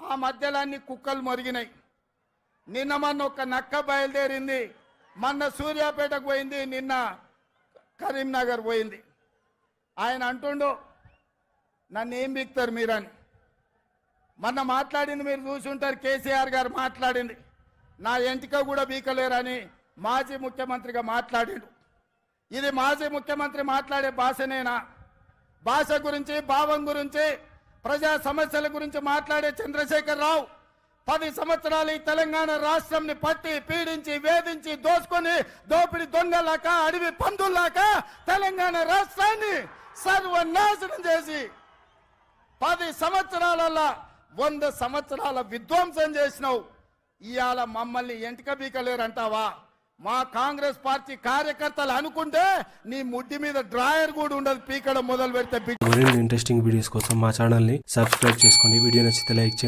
ఆ మధ్యలో అన్ని కుక్కలు మొరిగినాయి. నిన్న మొన్న ఒక నక్క బయలుదేరింది, మొన్న సూర్యాపేటకు పోయింది, నిన్న కరీంనగర్ పోయింది. ఆయన అంటుండు నన్ను ఏం బిక్తారు మీరని. మొన్న మాట్లాడింది మీరు చూసుంటారు, కేసీఆర్ గారు మాట్లాడింది, నా ఎంటిక కూడా బీకలేరని మాజీ ముఖ్యమంత్రిగా మాట్లాడిండు. ఇది మాజీ ముఖ్యమంత్రి మాట్లాడే భాషనేనా? భాష గురించి, భావం గురించి, ప్రజా సమస్యల గురించి మాట్లాడే చంద్రశేఖర్ రావు 10 సంవత్సరాలు ఈ తెలంగాణ రాష్ట్రంని పట్టి పీడించి వేధించి దోసుకొని దోపిడి దొంగలాక అడవి పందుల్లాక తెలంగాణ రాష్ట్రాన్ని సర్వనాశనం చేసి 10 సంవత్సరాలలో 100 సంవత్సరాల విధ్వంసం చేసినావు. ఇవాళ మమ్మల్ని ఎంటిక బీకలేరంటావా? మా కాంగ్రెస్ పార్టీ కార్యకర్తలు అనుకుంటే నీ ముడ్డి మీద డ్రాయర్ కూడా ఉండదు పీకడం మొదలు పెడితే. మరిన్ని ఇంట్రెస్టింగ్ వీడియోస్ కోసం మా ఛానల్ ని సబ్స్క్రైబ్ చేసుకోండి. వీడియో నచ్చితే లైక్ చేయండి.